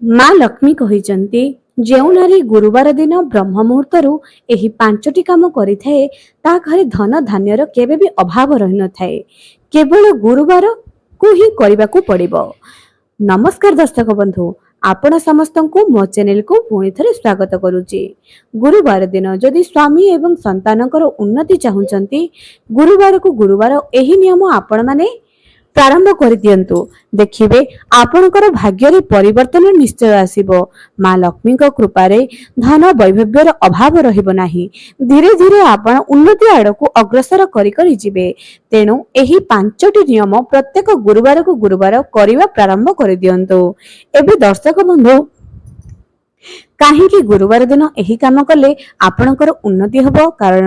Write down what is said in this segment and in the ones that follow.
ମା ଲକ୍ଷ୍ମୀ କହିଛନ୍ତି, ଯେଉଁ ନାରୀ ଗୁରୁବାର ଦିନ ବ୍ରହ୍ମ ମୁହୂର୍ତ୍ତରୁ ଏହି 5ଟି କାମ କରିଥାଏ, ତା ଘରେ ଧନ ଧାନ୍ୟର କେବେ ବି ଅଭାବ ରହିନଥାଏ। କେବଳ ଗୁରୁବାରକୁ ହିଁ କରିବାକୁ ପଡ଼ିବ। ନମସ୍କାର ଦର୍ଶକ ବନ୍ଧୁ, ଆପଣ ସମସ୍ତଙ୍କୁ ମୋ ଚ୍ୟାନେଲକୁ ପୁଣି ଥରେ ସ୍ୱାଗତ କରୁଛି। ଗୁରୁବାର ଦିନ ଯଦି ସ୍ୱାମୀ ଏବଂ ସନ୍ତାନଙ୍କର ଉନ୍ନତି ଚାହୁଁଛନ୍ତି, ଗୁରୁବାରକୁ ଗୁରୁବାର ଏହି ନିୟମ ଆପଣମାନେ ପ୍ରାରମ୍ଭ କରିଦିଅନ୍ତୁ। ଦେଖିବେ ଆପଣଙ୍କର ଭାଗ୍ୟରେ ପରିବର୍ତ୍ତନ ନିଶ୍ଚୟ ଆସିବ। ମା ଲକ୍ଷ୍ମୀଙ୍କ କୃପାରେ ଧନ ବୈଭବ୍ୟର ଅଭାବ ରହିବ ନାହିଁ। ଧୀରେ ଧୀରେ ଆପଣ ଉନ୍ନତି ଆଡ଼କୁ ଅଗ୍ରସର କରି କରି ଯିବେ। ତେଣୁ ଏହି 5ଟି ନିୟମ ପ୍ରତ୍ୟେକ ଗୁରୁବାରକୁ ଗୁରୁବାର କରିବା ପ୍ରାରମ୍ଭ କରିଦିଅନ୍ତୁ। ଏବେ ଦର୍ଶକ ବନ୍ଧୁ, କାହିଁକି ଗୁରୁବାର ଦିନ ଏହି କାମ କଲେ ଆପଣଙ୍କର ଉନ୍ନତି ହେବ? କାରଣ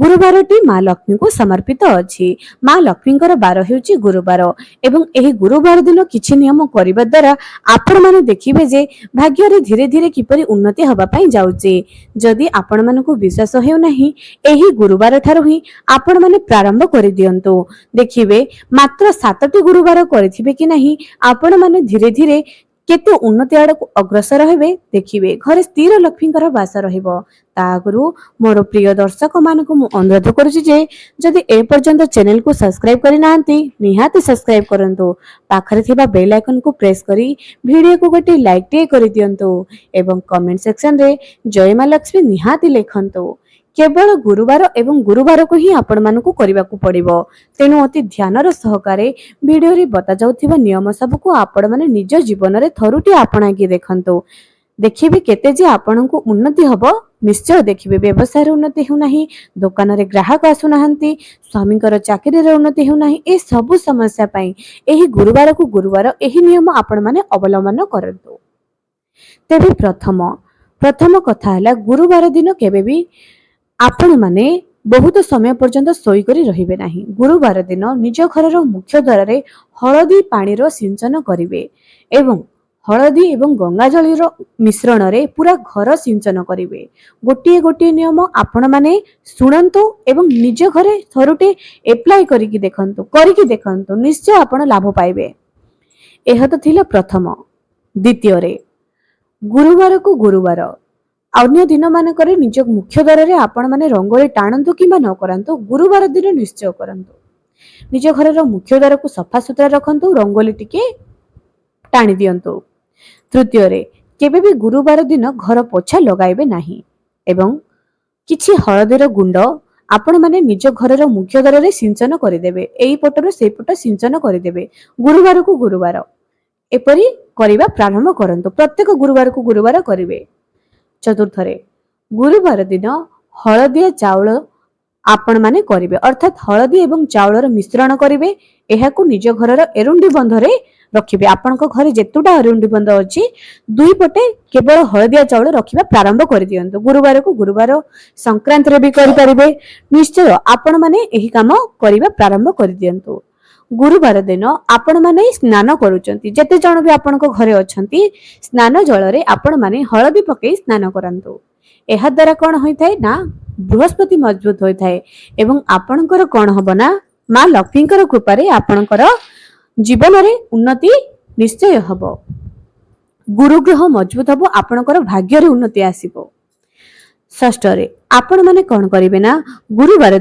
ଗୁରୁବାରଟି ମା ଲକ୍ଷ୍ମୀଙ୍କୁ ସମର୍ପିତ ଅଛି। ମା ଲକ୍ଷ୍ମୀଙ୍କର ବାର ହେଉଛି ଗୁରୁବାର ଏବଂ ଏହି ଗୁରୁବାର ଦିନ କିଛି ନିୟମ କରିବା ଦ୍ୱାରା ଆପଣମାନେ ଦେଖିବେ ଯେ ଭାଗ୍ୟରେ ଧୀରେ ଧୀରେ କିପରି ଉନ୍ନତି ହେବା ପାଇଁ ଯାଉଛି। ଯଦି ଆପଣମାନଙ୍କୁ ବିଶ୍ୱାସ ହେଉନାହିଁ, ଏହି ଗୁରୁବାର ଠାରୁ ହିଁ ଆପଣମାନେ ପ୍ରାରମ୍ଭ କରିଦିଅନ୍ତୁ। ଦେଖିବେ ମାତ୍ର 7ଟି ଗୁରୁବାର କରିଥିବେ କି ନାହିଁ, ଆପଣମାନେ ଧୀରେ ଧୀରେ କେତେ ଉନ୍ନତି ଆଡ଼କୁ ଅଗ୍ରସର ହେବେ ଦେଖିବେ। ଘରେ ସ୍ଥିର ଲକ୍ଷ୍ମୀଙ୍କର ବାସ ରହିବ। ତା ଆଗରୁ ମୋର ପ୍ରିୟ ଦର୍ଶକ ମାନଙ୍କୁ ମୁଁ ଅନୁରୋଧ କରୁଛି ଯେ ଯଦି ଏପର୍ଯ୍ୟନ୍ତ ଚ୍ୟାନେଲକୁ ସବସ୍କ୍ରାଇବ କରିନାହାନ୍ତି, ନିହାତି ସବସ୍କ୍ରାଇବ କରନ୍ତୁ। ପାଖରେ ଥିବା ବେଲ୍ ଆଇକନକୁ ପ୍ରେସ୍ କରି ଭିଡ଼ିଓକୁ ଗୋଟିଏ ଲାଇକ୍ ଟିଏ କରିଦିଅନ୍ତୁ ଏବଂ କମେଣ୍ଟ ସେକ୍ସନରେ ଜୟ ମା ଲକ୍ଷ୍ମୀ ନିହାତି ଲେଖନ୍ତୁ। କେବଳ ଗୁରୁବାର ଏବଂ ଗୁରୁବାରକୁ ହିଁ ଆପଣମାନଙ୍କୁ କରିବାକୁ ପଡ଼ିବ। ତେଣୁ ଅତି ଧ୍ୟାନର ସହକାରେ ଭିଡ଼ିଓରେ ବତାଯାଉଥିବା ନିୟମ ସବୁକୁ ଆପଣମାନେ ନିଜ ଜୀବନରେ ଥରୁଟି ଆପଣାଇକି ଦେଖନ୍ତୁ। ଦେଖିବେ କେତେ ଯେ ଆପଣଙ୍କୁ ଉନ୍ନତି ହେବ। ନିଶ୍ଚୟ ଦେଖିବେ ବ୍ୟବସାୟରେ ଉନ୍ନତି ହେଉନାହିଁ, ଦୋକାନରେ ଗ୍ରାହକ ଆସୁନାହାନ୍ତି, ସ୍ୱାମୀଙ୍କର ଚାକିରିରେ ଉନ୍ନତି ହେଉନାହିଁ, ଏ ସବୁ ସମସ୍ୟା ପାଇଁ ଏହି ଗୁରୁବାରକୁ ଗୁରୁବାର ଏହି ନିୟମ ଆପଣମାନେ ଅବଲମ୍ବନ କରନ୍ତୁ। ତେବେ ପ୍ରଥମ କଥା ହେଲା, ଗୁରୁବାର ଦିନ କେବେ ବି ଆପଣମାନେ ବହୁତ ସମୟ ପର୍ଯ୍ୟନ୍ତ ଶୋଇକରି ରହିବେ ନାହିଁ। ଗୁରୁବାର ଦିନ ନିଜ ଘରର ମୁଖ୍ୟ ଦ୍ୱାରରେ ହଳଦୀ ପାଣିର ସିଞ୍ଚନ କରିବେ ଏବଂ ହଳଦୀ ଏବଂ ଗଙ୍ଗାଜଳର ମିଶ୍ରଣରେ ପୁରା ଘର ସିଞ୍ଚନ କରିବେ। ଗୋଟିଏ ଗୋଟିଏ ନିୟମ ଆପଣମାନେ ଶୁଣନ୍ତୁ ଏବଂ ନିଜ ଘରେ ଥରୁଟେ ଏପ୍ଲାଏ କରିକି ଦେଖନ୍ତୁ, ନିଶ୍ଚୟ ଆପଣ ଲାଭ ପାଇବେ। ଏହା ତ ଥିଲା ପ୍ରଥମ। ଦ୍ୱିତୀୟରେ, ଗୁରୁବାରକୁ ଗୁରୁବାର ଅନ୍ୟ ଦିନ ମାନଙ୍କରେ ନିଜ ମୁଖ୍ୟ ଦ୍ୱାରରେ ଆପଣମାନେ ରଙ୍ଗୋଲି ଟାଣନ୍ତୁ କିମ୍ବା ନ କରାନ୍ତୁ, ଗୁରୁବାର ଦିନ ନିଶ୍ଚୟ କରନ୍ତୁ। ନିଜ ଘରର ମୁଖ୍ୟ ଦ୍ୱାରକୁ ସଫାସୁତୁରା ରଖନ୍ତୁ, ରଙ୍ଗୋଲି ଟିକେ ଟାଣି ଦିଅନ୍ତୁ। ତୃତୀୟରେ, କେବେ ବି ଗୁରୁବାର ଦିନ ଘର ପୋଛା ଲଗାଇବେ ନାହିଁ ଏବଂ କିଛି ହଳଦୀର ଗୁଣ୍ଡ ଆପଣମାନେ ନିଜ ଘରର ମୁଖ୍ୟ ଦ୍ୱାରରେ ସିଞ୍ଚନ କରିଦେବେ। ଏଇ ପଟରୁ ସେଇ ପଟ ସିଞ୍ଚନ କରିଦେବେ। ଗୁରୁବାରକୁ ଗୁରୁବାର ଏପରି କରିବା ପ୍ରାରମ୍ଭ କରନ୍ତୁ। ପ୍ରତ୍ୟେକ ଗୁରୁବାରକୁ ଗୁରୁବାର କରିବେ। ଚତୁର୍ଥରେ, ଗୁରୁବାର ଦିନ ହଳଦିଆ ଚାଉଳ ଆପଣମାନେ କରିବେ, ଅର୍ଥାତ୍ ହଳଦୀ ଏବଂ ଚାଉଳର ମିଶ୍ରଣ କରିବେ। ଏହାକୁ ନିଜ ଘରର ଏରୁଣ୍ଡି ବନ୍ଧରେ ରଖିବେ। ଆପଣଙ୍କ ଘରେ ଯେତୁଟା ଏରୁଣ୍ଡି ବନ୍ଧ ଅଛି, ଦୁଇ ପଟେ କେବଳ ହଳଦିଆ ଚାଉଳ ରଖିବା ପ୍ରାରମ୍ଭ କରିଦିଅନ୍ତୁ। ଗୁରୁବାରକୁ ଗୁରୁବାର ସଂକ୍ରାନ୍ତିରେ ବି କରିପାରିବେ। ନିଶ୍ଚୟ ଆପଣମାନେ ଏହି କାମ କରିବା ପ୍ରାରମ୍ଭ କରିଦିଅନ୍ତୁ। ଗୁରୁବାର ଦିନ ଆପଣମାନେ ସ୍ନାନ କରୁଛନ୍ତି, ଯେତେ ଜଣ ବି ଆପଣଙ୍କ ଘରେ ଅଛନ୍ତି, ସ୍ନାନ ଜଳରେ ଆପଣମାନେ ହଳଦୀ ପକାଇ ସ୍ନାନ କରନ୍ତୁ। ଏହା ଦ୍ୱାରା କ'ଣ ହୋଇଥାଏ ନା ବୃହସ୍ପତି ମଜବୁତ ହୋଇଥାଏ ଏବଂ ଆପଣଙ୍କର କ'ଣ ହବ ନା ମା ଲକ୍ଷ୍ମୀଙ୍କର କୃପାରେ ଆପଣଙ୍କର ଜୀବନରେ ଉନ୍ନତି ନିଶ୍ଚୟ ହେବ। ଗୁରୁଗ୍ରହ ମଜବୁତ ହେବ, ଆପଣଙ୍କର ଭାଗ୍ୟରେ ଉନ୍ନତି ଆସିବ। ଷଷ୍ଠରେ, ଆପଣମାନେ କ'ଣ କରିବେ ନା ଗୁରୁବାର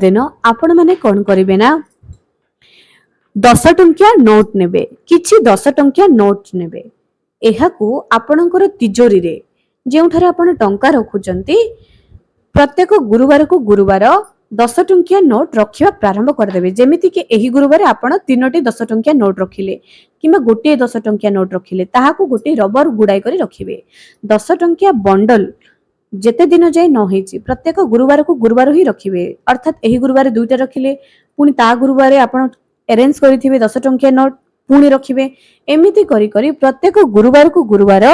ଦିନ ଆପଣମାନେ କ'ଣ କରିବେ ନା 10 ଟଙ୍କିଆ ନୋଟ ନେବେ। କିଛି 10 ଟଙ୍କିଆ ନୋଟ ନେବେ। ଏହାକୁ ଆପଣଙ୍କର ତିଜୋରିରେ ଯେଉଁଠାରେ ଆପଣ ଟଙ୍କା ରଖୁଛନ୍ତି, ପ୍ରତ୍ୟେକ ଗୁରୁବାରକୁ ଗୁରୁବାର 10 ଟଙ୍କିଆ ନୋଟ ରଖିବା ପ୍ରାରମ୍ଭ କରିଦେବେ। ଯେମିତିକି ଏହି ଗୁରୁବାର ଆପଣ 3ଟି 10 ଟଙ୍କିଆ ନୋଟ ରଖିଲେ କିମ୍ବା ଗୋଟିଏ 10 ଟଙ୍କିଆ ନୋଟ ରଖିଲେ, ତାହାକୁ ଗୋଟିଏ ରବର ଗୁଡ଼ାଇ କରି ରଖିବେ। 10 ଟଙ୍କିଆ ବଣ୍ଡଲ ଯେତେ ଦିନ ଯାଏ ନ ହେଇଛି, ପ୍ରତ୍ୟେକ ଗୁରୁବାରକୁ ଗୁରୁବାର ହିଁ ରଖିବେ। ଅର୍ଥାତ୍ ଏହି ଗୁରୁବାର 2ଟା ରଖିଲେ, ପୁଣି ତା ଗୁରୁବାରେ ଆପଣ ଆରେଞ୍ଜ କରିଥିବେ 10 ଟଙ୍କିଆ ନୋଟ ପୁଣି ରଖିବେ। ଏମିତି କରି କରି ପ୍ରତ୍ୟେକ ଗୁରୁବାରକୁ ଗୁରୁବାର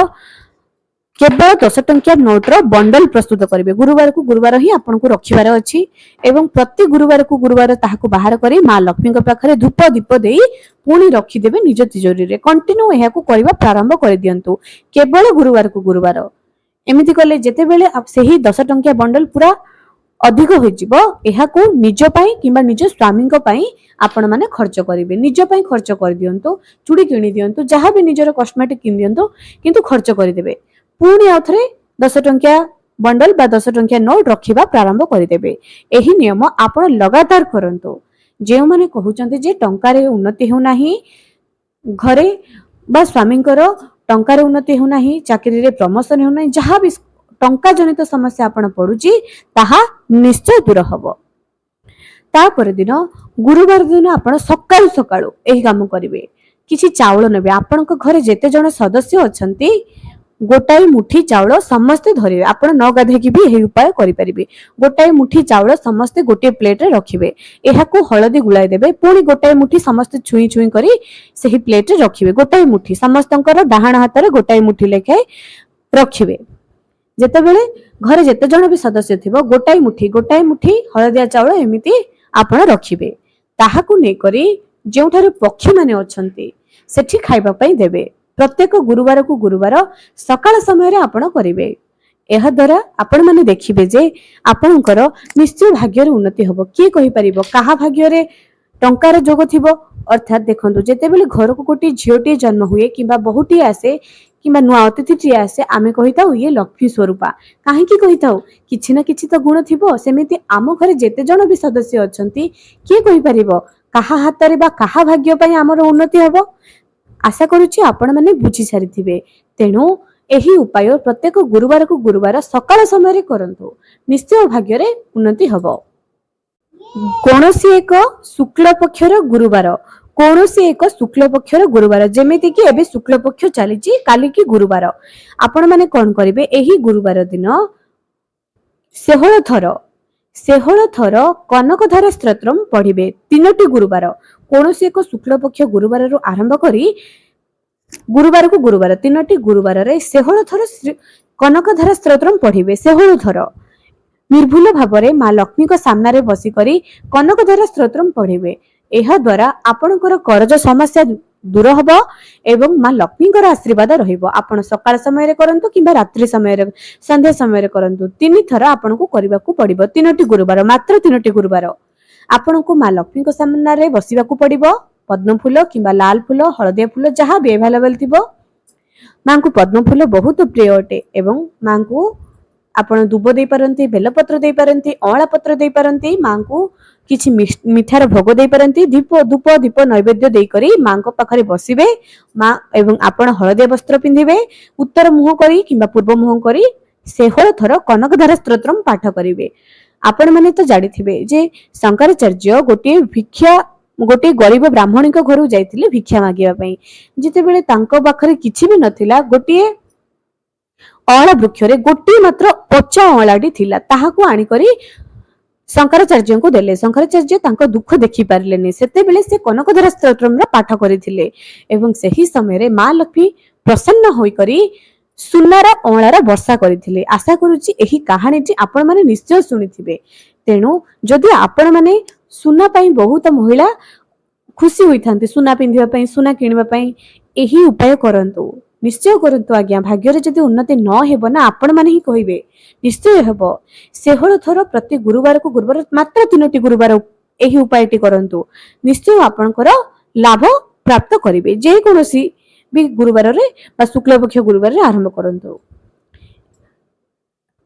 କେବଳ 10 ଟଙ୍କିଆ ନୋଟର ବଣ୍ଡଲ ପ୍ରସ୍ତୁତ କରିବେ। ଗୁରୁବାରକୁ ଗୁରୁବାର ହିଁ ଆପଣଙ୍କୁ ରଖିବାର ଅଛି ଏବଂ ପ୍ରତି ଗୁରୁବାରକୁ ଗୁରୁବାର ତାହାକୁ ବାହାର କରି ମା ଲକ୍ଷ୍ମୀଙ୍କ ପାଖରେ ଧୂପ ଦୀପ ଦେଇ ପୁଣି ରଖିଦେବେ ନିଜ ତିଜୋରିରେ। କଣ୍ଟିନ୍ୟୁ ଏହାକୁ କରିବା ପ୍ରାରମ୍ଭ କରିଦିଅନ୍ତୁ, କେବଳ ଗୁରୁବାରକୁ ଗୁରୁବାର। ଏମିତି କଲେ ଯେତେବେଳେ ସେହି 10 ଟଙ୍କିଆ ବଣ୍ଡଲ ପୁରା ଅଧିକ ହୋଇଯିବ ଏହାକୁ ନିଜ ପାଇଁ କିମ୍ବା ନିଜ ସ୍ୱାମୀଙ୍କ ପାଇଁ ଆପଣ ମାନେ ଖର୍ଚ୍ଚ କରିବେ। ନିଜ ପାଇଁ ଖର୍ଚ୍ଚ କରିଦିଅନ୍ତୁ, ଚୁଡ଼ି କିଣି ଦିଅନ୍ତୁ, ଯାହା ବି ନିଜର କସ୍ମେଟିକ୍ କିଣି ଦିଅନ୍ତୁ, କିନ୍ତୁ ଖର୍ଚ୍ଚ କରିଦେବେ। ପୁଣି ଆଉ ଥରେ 10 ଟଙ୍କିଆ ବଣ୍ଡଲ ବା 10 ଟଙ୍କିଆ ନୋଟ ରଖିବା ପ୍ରାରମ୍ଭ କରିଦେବେ। ଏହି ନିୟମ ଆପଣ ଲଗାତାର କରନ୍ତୁ। ଯେଉଁମାନେ କହୁଛନ୍ତି ଯେ ଟଙ୍କାରେ ଉନ୍ନତି ହେଉନାହିଁ, ଘରେ ବା ସ୍ୱାମୀଙ୍କର ଟଙ୍କାରେ ଉନ୍ନତି ହେଉନାହିଁ, ଚାକିରିରେ ପ୍ରମୋସନ ହେଉନାହିଁ, ଯାହା ବି ଟଙ୍କା ଜନିତ ସମସ୍ୟା ଆପଣ ପଡୁଛି ତାହା ନିଶ୍ଚୟ ଦୂର ହବ। ତାପର ଦିନ ଗୁରୁବାର ଦିନ ଆପଣ ସକାଳୁ ସକାଳୁ ଏହି କାମ କରିବେ। କିଛି ଚାଉଳ ନେବେ। ଆପଣଙ୍କ ଘରେ ଯେତେ ଜଣ ସଦସ୍ୟ ଅଛନ୍ତି ଗୋଟାଏ ମୁଠି ଚାଉଳ ସମସ୍ତେ ଧରିବେ। ଆପଣ ନ ଗାଧେଇକି ବି ଏହି ଉପାୟ କରିପାରିବେ। ଗୋଟାଏ ମୁଠି ଚାଉଳ ସମସ୍ତେ ଗୋଟିଏ ପ୍ଲେଟରେ ରଖିବେ। ଏହାକୁ ହଳଦୀ ଗୁଳାଇ ଦେବେ। ପୁଣି ଗୋଟାଏ ମୁଠି ସମସ୍ତେ ଛୁଇଁ ଛୁଇଁ କରି ସେହି ପ୍ଲେଟରେ ରଖିବେ। ଗୋଟାଏ ମୁଠି ସମସ୍ତଙ୍କର ଡାହାଣ ହାତରେ ଗୋଟାଏ ମୁଠି ଲେଖାଏ ରଖିବେ। ଯେତେବେଳେ ଘରେ ଯେତେ ଜଣ ବି ସଦସ୍ୟ ଥିବ ଗୋଟାଏ ମୁଠି ହଳଦିଆ ଚାଉଳ ଏମିତି ଆପଣ ରଖିବେ। ତାହାକୁ ନେଇକରି ଯେଉଁଠାରୁ ପକ୍ଷୀମାନେ ଅଛନ୍ତି ସେଠି ଖାଇବା ପାଇଁ ଦେବେ। ପ୍ରତ୍ୟେକ ଗୁରୁବାରକୁ ଗୁରୁବାର ସକାଳ ସମୟରେ ଆପଣ କରିବେ। ଏହା ଦ୍ୱାରା ଆପଣ ମାନେ ଦେଖିବେ ଯେ ଆପଣଙ୍କର ନିଶ୍ଚୟ ଭାଗ୍ୟରେ ଉନ୍ନତି ହବ। କିଏ କହିପାରିବ କାହା ଭାଗ୍ୟରେ ଟଙ୍କାର ଯୋଗ ଥିବ? ଅର୍ଥାତ୍ ଦେଖନ୍ତୁ, ଯେତେବେଳେ ଘରକୁ ଗୋଟିଏ ଝିଅଟିଏ ଜନ୍ମ ହୁଏ କିମ୍ବା ବହୁଟିଏ ଆସେ କିମ୍ବା ନୂଆ ଅତିଥିଟିଏ ଆସେ, ଆମେ କହିଥାଉ ଇଏ ଲକ୍ଷ୍ମୀ ସ୍ୱରୂପା। କାହିଁକି କହିଥାଉ? କିଛି ନା କିଛି ତ ଗୁଣ ଥିବ। ସେମିତି ଆମ ଘରେ ଯେତେ ଜଣ ବି ସଦସ୍ୟ ଅଛନ୍ତି, କିଏ କହିପାରିବ କାହା ହାତରେ ବା କାହା ଭାଗ୍ୟ ପାଇଁ ଆମର ଉନ୍ନତି ହବ? ଆଶା କରୁଛି ଆପଣ ମାନେ ବୁଝି ସାରିଥିବେ। ତେଣୁ ଏହି ଉପାୟ ପ୍ରତ୍ୟେକ ଗୁରୁବାରକୁ ଗୁରୁବାର ସକାଳ ସମୟରେ କରନ୍ତୁ। ନିଶ୍ଚୟ ଭାଗ୍ୟରେ ଉନ୍ନତି ହବ। କୌଣସି ଏକ ଶୁକ୍ଳ ପକ୍ଷର ଗୁରୁବାର, ଯେମିତିକି ଏବେ ଶୁକ୍ଳ ପକ୍ଷ ଚାଲିଛି, କାଲିକି ଗୁରୁବାର। ଆପଣ ମାନେ କଣ କରିବେ? ଏହି ଗୁରୁବାର ଦିନ 16 ଥର କନକଧାରା ସ୍ତୋତ୍ରମ୍ ପଢିବେ। 3ଟି ଗୁରୁବାର, କୌଣସି ଏକ ଶୁକ୍ଳ ପକ୍ଷ ଗୁରୁବାରରୁ ଆରମ୍ଭ କରି ଗୁରୁବାରକୁ ଗୁରୁବାର 3ଟି ଗୁରୁବାରରେ 16 ଥର କନକଧାରା ସ୍ତୋତ୍ରମ୍ ପଢିବେ। 16 ଥର ନିର୍ଭୁଲ ଭାବରେ ମା ଲକ୍ଷ୍ମୀଙ୍କ ସାମ୍ନାରେ ବସିକରି କନକଧାରା ସ୍ତୋତ୍ରମ୍ ପଢିବେ। ଏହା ଦ୍ୱାରା ଆପଣଙ୍କର କରଜ ସମସ୍ୟା ଦୂର ହବ ଏବଂ ମା ଲକ୍ଷ୍ମୀଙ୍କର ଆଶୀର୍ବାଦ ରହିବ। ଆପଣ ସକାଳ ସମୟରେ କରନ୍ତୁ କିମ୍ବା ରାତ୍ରି ସମୟରେ, ସନ୍ଧ୍ୟା ସମୟରେ କରନ୍ତୁ। 3 ଥର ଆପଣଙ୍କୁ କରିବାକୁ ପଡିବ। 3ଟି ଗୁରୁବାର, ମାତ୍ର 3ଟି ଗୁରୁବାର ଆପଣଙ୍କୁ ମା ଲକ୍ଷ୍ମୀଙ୍କ ସାମ୍ନାରେ ବସିବାକୁ ପଡିବ। ପଦ୍ମ ଫୁଲ କିମ୍ବା ଲାଲ ଫୁଲ, ହଳଦିଆ ଫୁଲ ଯାହା ବି ଆଭେଲେବଲ ଥିବ। ମାଙ୍କୁ ପଦ୍ମ ଫୁଲ ବହୁତ ପ୍ରିୟ ଅଟେ ଏବଂ ମାଙ୍କୁ ଆପଣ ଦୁବ ଦେଇପାରନ୍ତି, ବେଲପତ୍ର ଦେଇପାରନ୍ତି, ଅଁଳା ପତ୍ର ଦେଇପାରନ୍ତି। ମାଙ୍କୁ କିଛି ମିଠାର ଭୋଗ ଦେଇପାରନ୍ତି। ଧୂପ ଦୀପ ନୈବେଦ୍ୟ ଦେଇକରି ମାଙ୍କ ପାଖରେ ବସିବେ। ମା ଏବଂ ଆପଣ ହଳଦିଆ ବସ୍ତ୍ର ପିନ୍ଧିବେ। ଉତ୍ତର ମୁହଁ କରି କିମ୍ବା ପୂର୍ବ ମୁହଁ କରି 16 ଥର କନକଧାରା ସ୍ତୋତ୍ରମ୍ ପାଠ କରିବେ। ଆପଣ ମାନେ ତ ଜାଣିଥିବେ ଯେ ଶଙ୍କରାଚାର୍ଯ୍ୟ ଗୋଟିଏ ଗରିବ ବ୍ରାହ୍ମଣୀଙ୍କ ଘରକୁ ଯାଇଥିଲେ ଭିକ୍ଷା ମାଗିବା ପାଇଁ। ଯେତେବେଳେ ତାଙ୍କ ପାଖରେ କିଛି ବି ନଥିଲା, ଗୋଟିଏ ଅଁଳା ବୃକ୍ଷରେ ଗୋଟିଏ ମାତ୍ର ପଚା ଅଁଳାଟି ଥିଲା। ତାହାକୁ ଆଣିକରି ଶଙ୍କରାଚାର୍ଯ୍ୟଙ୍କୁ ଦେଲେ। ଶଙ୍କରାଚାର୍ଯ୍ୟ ତାଙ୍କ ଦୁଃଖ ଦେଖି ପାରିଲେନି। ସେତେବେଳେ ସେ କନକଧାରା ସ୍ତୋତ୍ରମ୍ର ପାଠ କରିଥିଲେ ଏବଂ ସେହି ସମୟରେ ମା ଲକ୍ଷ୍ମୀ ପ୍ରସନ୍ନ ହୋଇକରି ସୁନାର ଅଁଳାର ବର୍ଷା କରିଥିଲେ। ଆଶା କରୁଛି ଏହି କାହାଣୀଟି ଆପଣ ମାନେ ନିଶ୍ଚୟ ଶୁଣିଥିବେ। ତେଣୁ ଯଦି ଆପଣ ମାନେ ସୁନା ପାଇଁ ବହୁତ ମହିଳା ଖୁସି ହୋଇଥାନ୍ତି, ସୁନା ପିନ୍ଧିବା ପାଇଁ, ସୁନା କିଣିବା ପାଇଁ, ଏହି ଉପାୟ କରନ୍ତୁ। ନିଶ୍ଚୟ କରନ୍ତୁ ଆଜ୍ଞା। ଭାଗ୍ୟରେ ଯଦି ଉନ୍ନତି ନ ହେବ ନା, ଆପଣ ମାନେ ହିଁ କହିବେ ନିଶ୍ଚୟ ହେବ। 16 ଥର ପ୍ରତି ଗୁରୁବାରକୁ ଗୁରୁବାର, ମାତ୍ର 3ଟି ଗୁରୁବାର ଏହି ଉପାୟଟି କରନ୍ତୁ। ନିଶ୍ଚୟ ଆପଣଙ୍କର ଲାଭ ପ୍ରାପ୍ତ କରିବେ। ଯେକୌଣସି ବି ଗୁରୁବାରରେ ବା ଶୁକ୍ଳପକ୍ଷ ଗୁରୁବାରରେ ଆରମ୍ଭ କରନ୍ତୁ।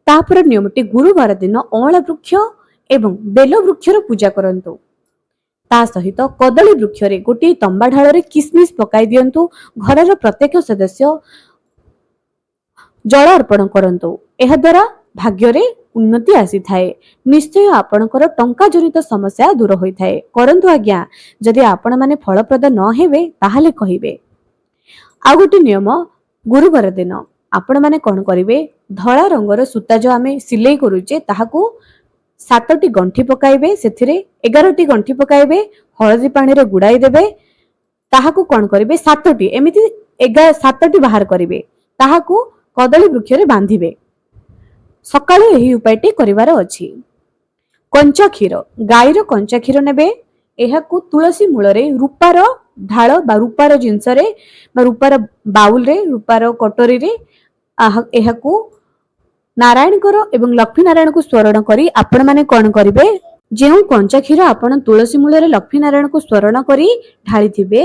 ତାପରେ ନିୟମଟି, ଗୁରୁବାର ଦିନ ଅଁଳା ବୃକ୍ଷ ଏବଂ ବେଲ ବୃକ୍ଷର ପୂଜା କରନ୍ତୁ। ତା ସହିତ କଦଳୀ ବୃକ୍ଷରେ ଗୋଟିଏ ତମ୍ବା ଢାଳରେ କିସମିସ୍ ପକାଇ ଦିଅନ୍ତୁ। ଘରର ପ୍ରତ୍ୟେକ ସଦସ୍ୟ ଜଳ ଅର୍ପଣ କରନ୍ତୁ। ଏହା ଦ୍ୱାରା ଭାଗ୍ୟରେ ଉନ୍ନତି ଆସିଥାଏ। ନିଶ୍ଚୟ ଆପଣଙ୍କର ଟଙ୍କା ଜନିତ ସମସ୍ୟା ଦୂର ହୋଇଥାଏ। କରନ୍ତୁ ଆଜ୍ଞା। ଯଦି ଆପଣ ମାନେ ଫଳପ୍ରଦ ନ ହେବେ ତାହେଲେ କହିବେ। ଆଉ ଗୋଟେ ନିୟମ, ଗୁରୁବାର ଦିନ ଆପଣ ମାନେ କଣ କରିବେ? ଧଳା ରଙ୍ଗର ସୂତା ଯୋଉ ଆମେ ସିଲେଇ କରୁଛେ ତାହାକୁ 7ଟି ଗଣ୍ଠି ପକାଇବେ। ସେଥିରେ 11ଟି ଗଣ୍ଠି ପକାଇବେ। ହଳଦୀ ପାଣିରେ ଗୁଡାଇ ଦେବେ। ତାହାକୁ କଣ କରିବେ? 7ଟି ଏମିତି 7ଟି ବାହାର କରିବେ। ତାହାକୁ କଦଳୀ ବୃକ୍ଷରେ ବାନ୍ଧିବେ। ସକାଳୁ ଏହି ଉପାୟଟି କରିବାର ଅଛି। କଞ୍ଚା କ୍ଷୀର, ଗାଈର କଞ୍ଚା କ୍ଷୀର ନେବେ। ଏହାକୁ ତୁଳସୀ ମୂଳରେ ରୂପାର ଢାଳ ବା ରୂପାର ଜିନିଷରେ ବା ରୂପାର ବାଉଲରେ, ରୂପାର କଟୋରୀରେ ଏହାକୁ ନାରାୟଣଙ୍କର ଏବଂ ଲକ୍ଷ୍ମୀ ନାରାୟଣଙ୍କୁ ସ୍ମରଣ କରି ଆପଣମାନେ କଣ କରିବେ? ଯେଉଁ କଞ୍ଚା କ୍ଷୀର ଆପଣ ତୁଳସୀ ମୂଳରେ ଲକ୍ଷ୍ମୀ ନାରାୟଣଙ୍କୁ ସ୍ମରଣ କରି ଢାଳିଥିବେ,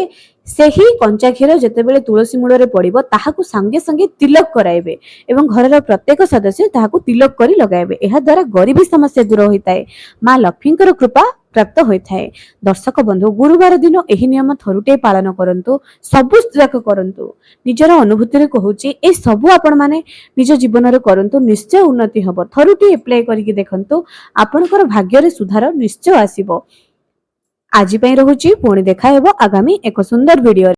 ସେହି କଞ୍ଚା କ୍ଷୀର ଯେତେବେଳେ ତୁଳସୀ ମୂଳରେ ପଡିବ ତାହାକୁ ସାଙ୍ଗେ ସାଙ୍ଗେ ତିଲକ କରାଇବେ ଏବଂ ଘରର ପ୍ରତ୍ୟେକ ସଦସ୍ୟ ତାହାକୁ ତିଲକ କରି ଲଗାଇବେ। ଏହା ଦ୍ୱାରା ଗରିବୀ ସମସ୍ୟା ଦୂର ହୋଇଥାଏ, ମା ଲକ୍ଷ୍ମୀଙ୍କର କୃପା ପ୍ରାପ୍ତ ହୋଇଥାଏ। ଦର୍ଶକ ବନ୍ଧୁ, ଗୁରୁବାର ଦିନ ଏହି ନିୟମ ଥରୁଟିଏ ପାଳନ କରନ୍ତୁ, ସବୁ ଯାକ କରନ୍ତୁ। ନିଜର ଅନୁଭୂତିରେ କହୁଛି, ଏ ସବୁ ଆପଣମାନେ ନିଜ ଜୀବନରେ କରନ୍ତୁ, ନିଶ୍ଚୟ ଉନ୍ନତି ହବ। ଥରୁଟିଏ ଆପ୍ଲାଏ କରିକି ଦେଖନ୍ତୁ, ଆପଣଙ୍କର ଭାଗ୍ୟରେ ସୁଧାର ନିଶ୍ଚୟ ଆସିବ। ଆଜି ପାଇଁ ରହୁଛି, ପୁଣି ଦେଖା ହେବ ଆଗାମୀ ଏକ ସୁନ୍ଦର ଭିଡିଓରେ।